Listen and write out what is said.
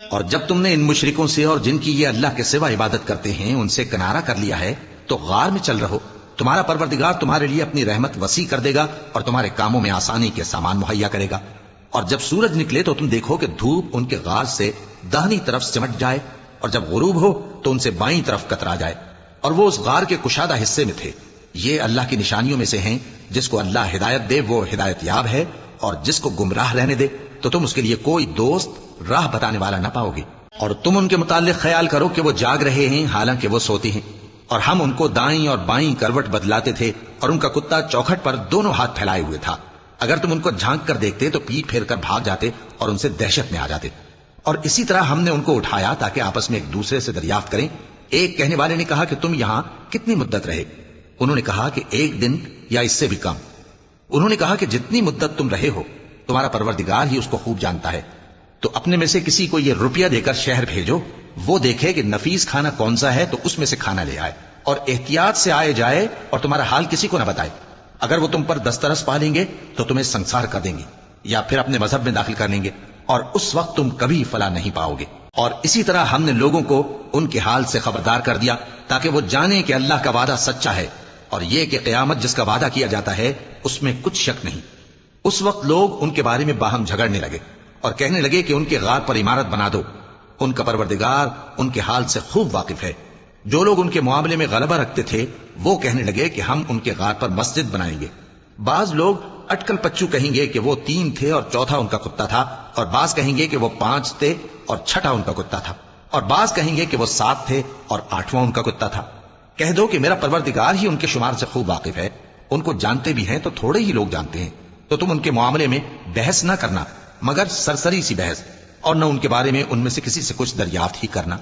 اور جب تم نے ان مشرکوں سے اور جن کی یہ اللہ کے سوا عبادت کرتے ہیں ان سے کنارہ کر لیا ہے تو غار میں چل رہو، تمہارا پروردگار تمہارے لیے اپنی رحمت وسیع کر دے گا اور تمہارے کاموں میں آسانی کے سامان مہیا کرے گا۔ اور جب سورج نکلے تو تم دیکھو کہ دھوپ ان کے غار سے داہنی طرف سمٹ جائے، اور جب غروب ہو تو ان سے بائیں طرف کترا جائے، اور وہ اس غار کے کشادہ حصے میں تھے۔ یہ اللہ کی نشانیوں میں سے ہیں، جس کو اللہ ہدایت دے وہ ہدایت یاب ہے، اور جس کو گمراہ رہنے دے تو تم اس کے لیے کوئی دوست راہ بتانے والا نہ پاؤ گے۔ اور تم ان کے متعلق خیال کرو کہ وہ جاگ رہے ہیں حالانکہ وہ سوتے ہیں، اور ہم ان کو دائیں اور بائیں کروٹ بدلاتے تھے، اور ان کا کتا چوکھٹ پر دونوں ہاتھ پھیلائے ہوئے تھا۔ اگر تم ان کو جھانک کر دیکھتے تو پیٹ پھیر کر بھاگ جاتے اور ان سے دہشت میں آ جاتے۔ اور اسی طرح ہم نے ان کو اٹھایا تاکہ آپس میں ایک دوسرے سے دریافت کریں۔ ایک کہنے والے نے کہا کہ تم یہاں کتنی مدت رہے؟ انہوں نے کہا کہ 1 دن یا اس سے بھی کم۔ انہوں نے کہا کہ جتنی مدت تم رہے ہو تمہارا پروردگار ہی اس کو خوب جانتا ہے، تو اپنے میں سے کسی کو یہ روپیہ دے کر شہر بھیجو، وہ دیکھے کہ نفیس کھانا کون سا ہے تو اس میں سے کھانا لے آئے، اور احتیاط سے آئے جائے اور تمہارا حال کسی کو نہ بتائے۔ اگر وہ تم پر دسترس پا لیں گے تو تمہیں سنسار کر دیں گے یا پھر اپنے مذہب میں داخل کر لیں گے، اور اس وقت تم کبھی فلاح نہیں پاؤ گے۔ اور اسی طرح ہم نے لوگوں کو ان کے حال سے خبردار کر دیا تاکہ وہ جانیں کہ اللہ کا وعدہ سچا ہے، اور یہ کہ قیامت جس کا وعدہ کیا جاتا ہے اس میں کچھ شک نہیں۔ اس وقت لوگ ان کے بارے میں باہم جھگڑنے لگے اور کہنے لگے کہ ان کے غار پر عمارت بنا دو۔ ان کا پروردگار ان کے حال سے خوب واقف ہے۔ جو لوگ ان کے معاملے میں غلبہ رکھتے تھے وہ کہنے لگے کہ ہم ان کے غار پر مسجد بنائیں گے۔ بعض لوگ اٹکل پچو کہیں گے کہ وہ 3 تھے اور چوتھا ان کا کتا تھا، اور بعض کہیں گے کہ وہ 5 تھے اور چھٹا ان کا کتا تھا، اور بعض کہیں گے کہ وہ 7 تھے اور 8واں ان کا کتا تھا۔ کہہ دو کہ میرا پروردگار ہی ان کے شمار سے خوب واقف ہے، ان کو جانتے بھی ہیں تو تھوڑے ہی لوگ جانتے ہیں۔ تو تم ان کے معاملے میں بحث نہ کرنا مگر سرسری سی بحث، اور نہ ان کے بارے میں ان میں سے کسی سے کچھ دریافت ہی کرنا۔